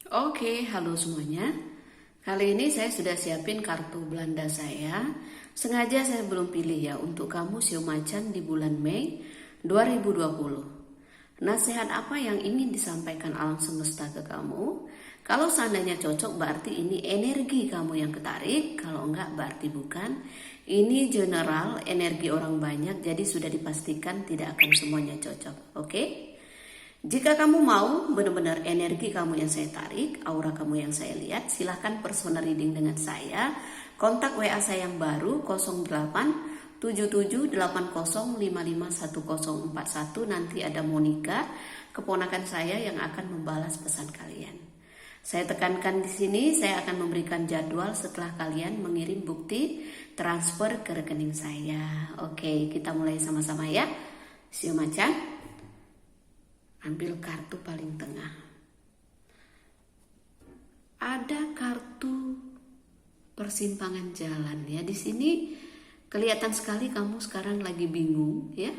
Oke, halo semuanya. Kali ini saya sudah siapin kartu Belanda saya. Sengaja saya belum pilih ya untuk kamu Sio Macan di bulan Mei 2020. Nasihat apa yang ingin disampaikan alam semesta ke kamu? Kalau seandainya cocok berarti ini energi kamu yang ketarik. Kalau enggak berarti bukan. Ini general energi orang banyak, jadi sudah dipastikan tidak akan semuanya cocok. Oke? Jika kamu mau benar-benar energi kamu yang saya tarik, aura kamu yang saya lihat, silahkan personal reading dengan saya. Kontak WA saya yang baru 087780551041. Nanti ada Monica, keponakan saya yang akan membalas pesan kalian. Saya tekankan di sini, saya akan memberikan jadwal setelah kalian mengirim bukti transfer ke rekening saya. Oke, kita mulai sama-sama ya. Sio Macan. Ambil kartu paling tengah. Ada kartu persimpangan jalan ya. Di sini kelihatan sekali kamu sekarang lagi bingung ya.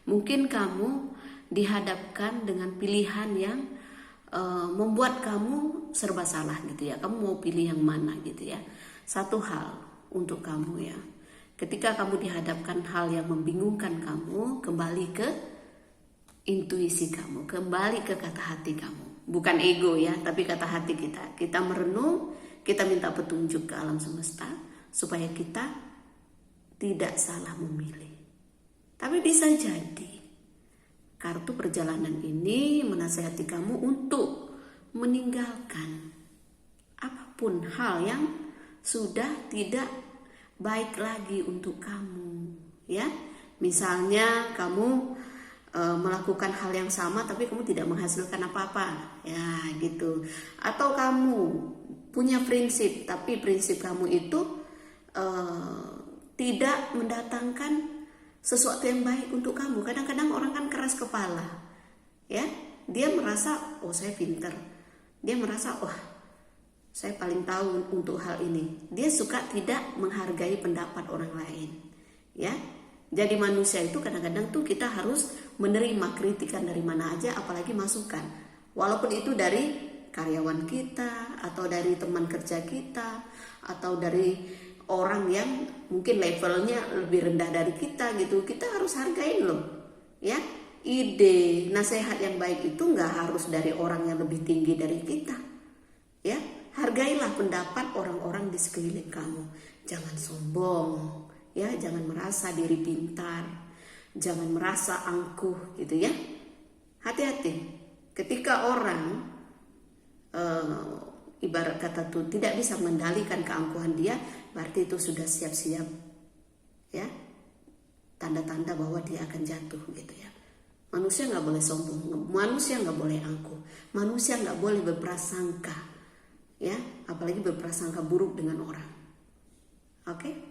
Mungkin kamu dihadapkan dengan pilihan yang membuat kamu serba salah gitu ya. Kamu mau pilih yang mana gitu ya. Satu hal untuk kamu ya. Ketika kamu dihadapkan hal yang membingungkan kamu, kembali ke intuisi kamu, kembali ke kata hati kamu. Bukan ego ya, tapi kata hati kita. Kita merenung, kita minta petunjuk ke alam semesta supaya kita tidak salah memilih. Tapi bisa jadi kartu perjalanan ini menasihati kamu untuk meninggalkan apapun hal yang sudah tidak baik lagi untuk kamu ya. Misalnya kamu melakukan hal yang sama tapi kamu tidak menghasilkan apa-apa ya gitu, atau kamu punya prinsip tapi prinsip kamu itu tidak mendatangkan sesuatu yang baik untuk kamu. Kadang-kadang orang kan keras kepala ya, dia merasa oh saya pinter, dia merasa wah saya paling tahu untuk hal ini. Dia suka tidak menghargai pendapat orang lain ya. Jadi manusia itu kadang-kadang tuh kita harus menerima kritikan dari mana aja, apalagi masukan. Walaupun itu dari karyawan kita, atau dari teman kerja kita, atau dari orang yang mungkin levelnya lebih rendah dari kita gitu. Kita harus hargain loh ya. Ide, nasihat yang baik itu nggak harus dari orang yang lebih tinggi dari kita ya. Hargailah pendapat orang-orang di sekeliling kamu. Jangan sombong ya, jangan merasa diri pintar, jangan merasa angkuh gitu ya. Hati-hati ketika orang ibarat kata tuh tidak bisa mengendalikan keangkuhan dia, berarti itu sudah siap-siap ya, tanda-tanda bahwa dia akan jatuh gitu ya. Manusia nggak boleh sombong, manusia nggak boleh angkuh, manusia nggak boleh berprasangka ya, apalagi berprasangka buruk dengan orang. Oke?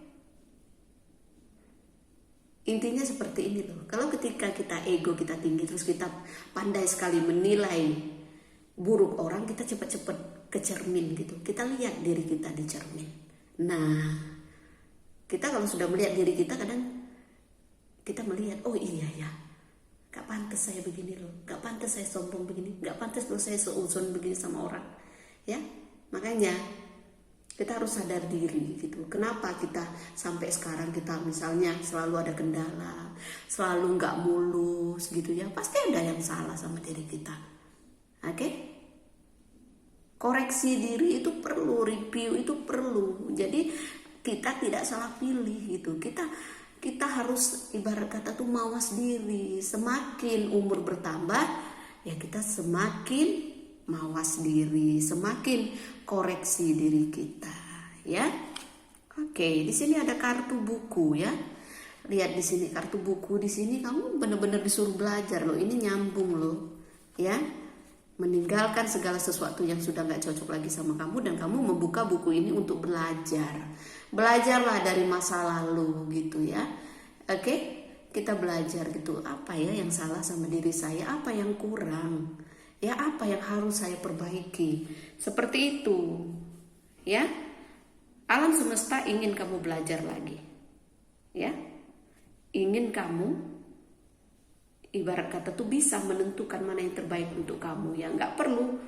Intinya seperti ini loh. Kalau ketika kita ego kita tinggi, terus kita pandai sekali menilai buruk orang, kita cepat-cepat ke cermin gitu. Kita lihat diri kita di cermin. Nah, kita kalau sudah melihat diri kita, kadang kita melihat, oh iya ya, gak pantas saya begini loh, gak pantas saya sombong begini, gak pantas loh saya seuzon begini sama orang ya. Makanya kita harus sadar diri gitu. Kenapa kita sampai sekarang kita misalnya selalu ada kendala, selalu nggak mulus gitu ya. Pasti ada yang salah sama diri kita. Oke? Koreksi diri itu perlu, review itu perlu. Jadi kita tidak salah pilih gitu. Kita harus ibarat kata tuh mawas diri. Semakin umur bertambah, ya kita semakin mawas diri, semakin koreksi diri kita, ya. Oke, di sini ada kartu buku ya. Lihat di sini kartu buku, di sini kamu benar-benar disuruh belajar loh. Ini nyambung loh, ya. Meninggalkan segala sesuatu yang sudah nggak cocok lagi sama kamu dan kamu membuka buku ini untuk belajar. Belajarlah dari masa lalu gitu ya. Oke, kita belajar gitu. Apa ya yang salah sama diri saya? Apa yang kurang? Ya, apa yang harus saya perbaiki? Seperti itu. Ya. Alam semesta ingin kamu belajar lagi. Ya. Ingin kamu ibarat kata tuh bisa menentukan mana yang terbaik untuk kamu ya. Nggak perlu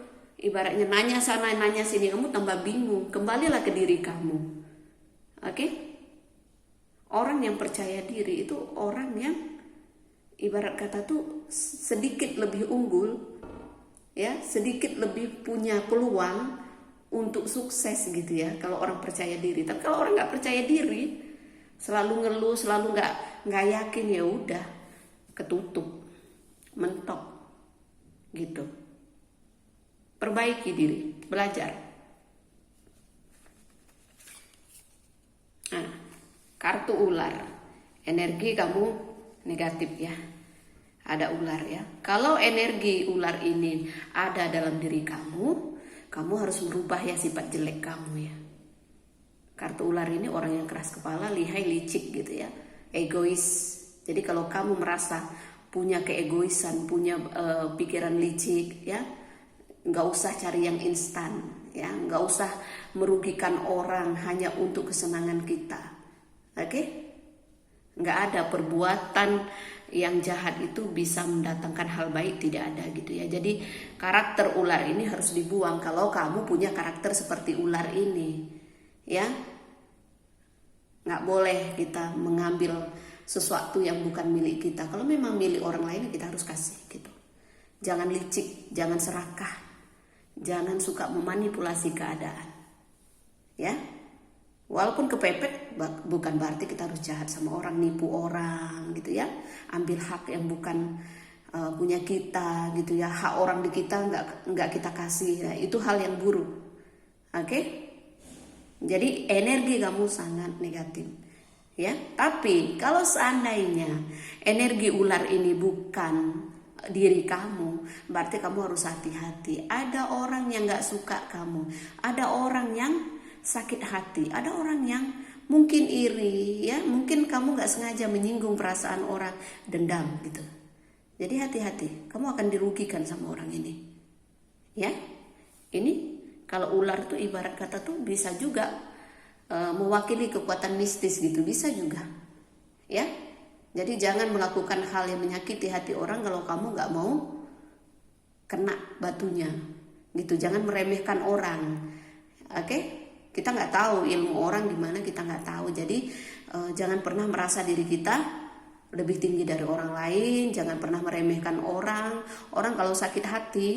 ibaratnya nanya sana nanya sini, kamu tambah bingung. Kembalilah ke diri kamu. Oke? Orang yang percaya diri itu orang yang ibarat kata tuh sedikit lebih unggul, ya, sedikit lebih punya peluang untuk sukses gitu ya. Kalau orang percaya diri. Tapi kalau orang nggak percaya diri, selalu ngeluh, selalu nggak yakin, ya udah ketutup, mentok, gitu. Perbaiki diri, belajar. Nah, kartu ular, energi kamu negatif ya. Ada ular ya. Kalau energi ular ini ada dalam diri kamu harus merubah ya sifat jelek kamu ya. Kartu ular ini orang yang keras kepala, lihai, licik gitu ya, egois. Jadi kalau kamu merasa punya keegoisan, punya pikiran licik ya, nggak usah cari yang instan ya, nggak usah merugikan orang hanya untuk kesenangan kita. Oke? Nggak ada perbuatan yang jahat itu bisa mendatangkan hal baik, tidak ada gitu ya. Jadi karakter ular ini harus dibuang kalau kamu punya karakter seperti ular ini ya. Nggak boleh kita mengambil sesuatu yang bukan milik kita. Kalau memang milik orang lain kita harus kasih gitu. Jangan licik, jangan serakah, jangan suka memanipulasi keadaan ya. Walaupun kepepet bukan berarti kita harus jahat sama orang, nipu orang gitu ya, ambil hak yang bukan punya kita gitu ya, hak orang di kita nggak kita kasih. Nah, itu hal yang buruk. Oke? Jadi energi kamu sangat negatif ya. Tapi kalau seandainya energi ular ini bukan diri kamu, berarti kamu harus hati-hati. Ada orang yang nggak suka kamu, ada orang yang sakit hati, ada orang yang mungkin iri ya, mungkin kamu nggak sengaja menyinggung perasaan orang, dendam gitu. Jadi hati-hati, kamu akan dirugikan sama orang ini ya. Ini kalau ular tuh ibarat kata tuh bisa juga mewakili kekuatan mistis gitu, bisa juga ya. Jadi jangan melakukan hal yang menyakiti hati orang kalau kamu nggak mau kena batunya gitu. Jangan meremehkan orang. Oke? Kita nggak tahu ilmu orang gimana, kita nggak tahu. Jadi jangan pernah merasa diri kita lebih tinggi dari orang lain. Jangan pernah meremehkan orang. Orang kalau sakit hati,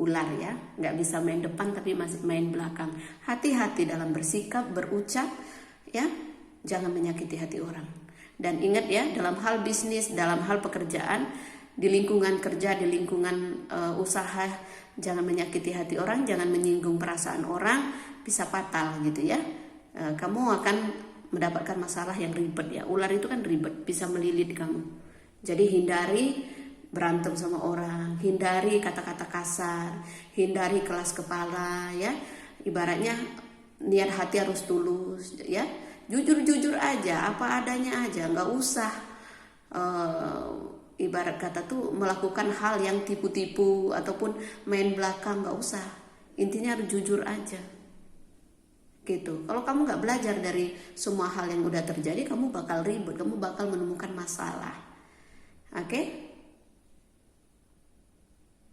ular ya, nggak bisa main depan tapi masih main belakang. Hati-hati dalam bersikap, berucap ya. Jangan menyakiti hati orang. Dan ingat ya, dalam hal bisnis, dalam hal pekerjaan, di lingkungan kerja, di lingkungan usaha, jangan menyakiti hati orang, jangan menyinggung perasaan orang, bisa fatal gitu ya. Kamu akan mendapatkan masalah yang ribet ya. Ular itu kan ribet, bisa melilit kamu. Jadi hindari berantem sama orang, hindari kata-kata kasar, hindari keras kepala ya. Ibaratnya niat hati harus tulus ya. Jujur-jujur aja, apa adanya aja, nggak usah ibarat kata tuh melakukan hal yang tipu-tipu ataupun main belakang, nggak usah. Intinya harus jujur aja gitu. Kalau kamu nggak belajar dari semua hal yang udah terjadi, kamu bakal ribet, kamu bakal menemukan masalah. Oke?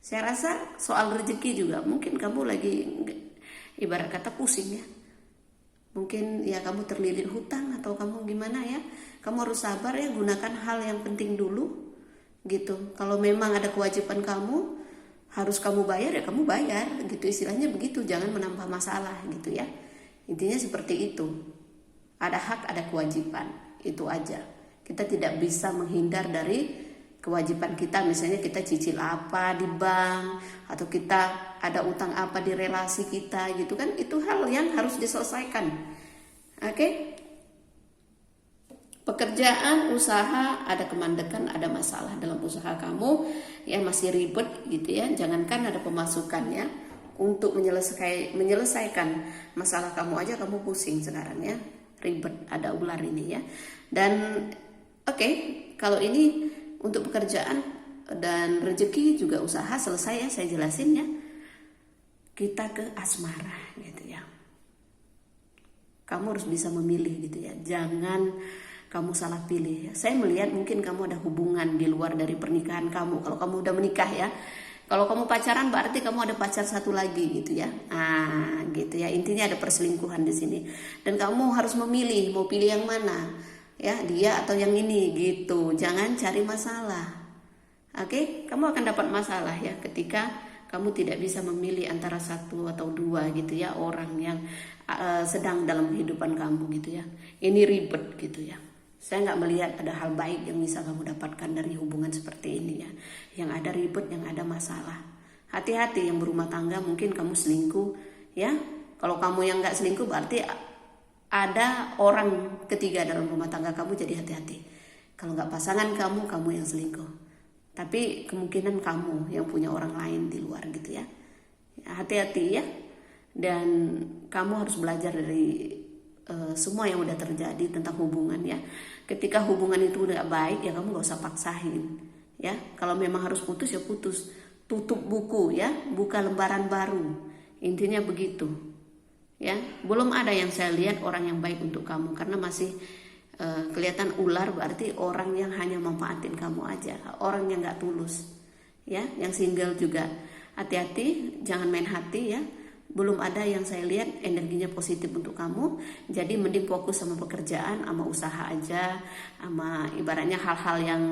Saya rasa soal rezeki juga mungkin kamu lagi ibarat kata pusing ya. Mungkin ya kamu terlilit hutang atau kamu gimana ya. Kamu harus sabar ya, gunakan hal yang penting dulu gitu. Kalau memang ada kewajiban kamu harus kamu bayar ya kamu bayar gitu, istilahnya begitu. Jangan menambah masalah gitu ya. Intinya seperti itu. Ada hak, ada kewajiban, itu aja. Kita tidak bisa menghindar dari kewajiban kita. Misalnya kita cicil apa di bank, atau kita ada utang apa di relasi kita gitu kan, itu hal yang harus diselesaikan. Oke? Pekerjaan, usaha, ada kemandekan, ada masalah dalam usaha kamu yang masih ribet gitu ya. Jangankan ada pemasukannya, untuk menyelesaikan masalah kamu aja kamu pusing sekarang ya, ribet, ada ular ini ya. Dan oke, kalau ini untuk pekerjaan dan rezeki juga usaha selesai ya, saya jelasin ya. Kita ke asmara gitu ya. Kamu harus bisa memilih gitu ya. Jangan kamu salah pilih. Saya melihat mungkin kamu ada hubungan di luar dari pernikahan kamu. Kalau kamu udah menikah ya. Kalau kamu pacaran berarti kamu ada pacar satu lagi gitu ya. Gitu ya. Intinya ada perselingkuhan di sini. Dan kamu harus memilih, mau pilih yang mana? Ya, dia atau yang ini gitu. Jangan cari masalah. Oke? Kamu akan dapat masalah ya ketika kamu tidak bisa memilih antara satu atau dua gitu ya orang yang sedang dalam kehidupan kamu gitu ya. Ini ribet gitu ya. Saya nggak melihat ada hal baik yang bisa kamu dapatkan dari hubungan seperti ini ya. Yang ada ribet, yang ada masalah. Hati-hati yang berumah tangga, mungkin kamu selingkuh ya. Kalau kamu yang nggak selingkuh berarti ada orang ketiga dalam rumah tangga kamu, jadi hati-hati. Kalau nggak pasangan kamu, kamu yang selingkuh. Tapi kemungkinan kamu yang punya orang lain di luar gitu ya. Hati-hati ya. Dan kamu harus belajar dari semua yang udah terjadi tentang hubungan ya. Ketika hubungan itu udah baik ya kamu gak usah paksain ya. Kalau memang harus putus ya putus, tutup buku ya, buka lembaran baru. Intinya begitu ya. Belum ada yang saya lihat orang yang baik untuk kamu, karena masih kelihatan ular, berarti orang yang hanya manfaatin kamu aja, orang yang gak tulus ya. Yang single juga hati-hati, jangan main hati ya. Belum ada yang saya lihat energinya positif untuk kamu. Jadi mending fokus sama pekerjaan, sama usaha aja, sama ibaratnya hal-hal yang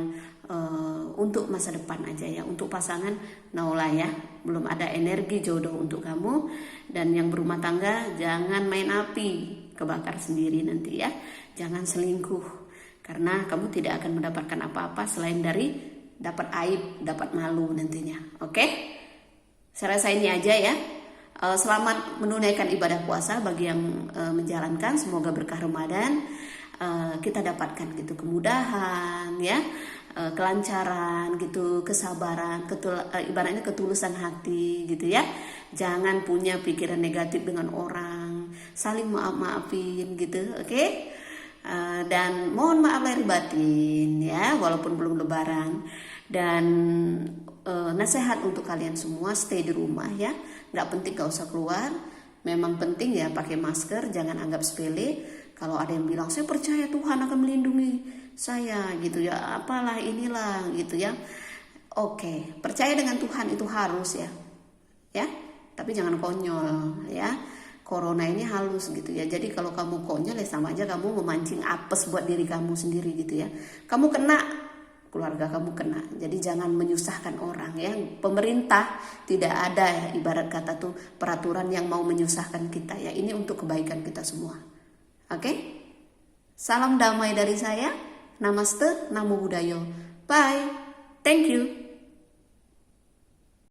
untuk masa depan aja ya. Untuk pasangan no lah ya, belum ada energi jodoh untuk kamu. Dan yang berumah tangga jangan main api, kebakar sendiri nanti ya. Jangan selingkuh, karena kamu tidak akan mendapatkan apa-apa selain dari dapat aib, dapat malu nantinya. Oke? Saya rasa ini aja ya. Selamat menunaikan ibadah puasa bagi yang menjalankan. Semoga berkah Ramadan kita dapatkan gitu, kemudahan ya, kelancaran gitu, kesabaran, ibaratnya ketulusan hati gitu ya. Jangan punya pikiran negatif dengan orang, saling maaf-maafin gitu, oke? Dan mohon maaf lahir batin ya, walaupun belum lebaran. Dan nasihat untuk kalian semua, stay di rumah ya. Nggak penting gak usah keluar. Memang penting ya pakai masker, jangan anggap sepele. Kalau ada yang bilang saya percaya Tuhan akan melindungi saya gitu ya, apalah inilah gitu ya. Oke, percaya dengan Tuhan itu harus ya. Ya, tapi jangan konyol ya. Corona ini halus gitu ya. Jadi kalau kamu konyol ya sama aja kamu memancing apes buat diri kamu sendiri gitu ya. Kamu kena, keluarga kamu kena. Jadi jangan menyusahkan orang ya. Pemerintah tidak ada ya, ibarat kata tuh peraturan yang mau menyusahkan kita ya. Ini untuk kebaikan kita semua. Oke? Salam damai dari saya. Namaste, Namo Buddhaya. Bye. Thank you.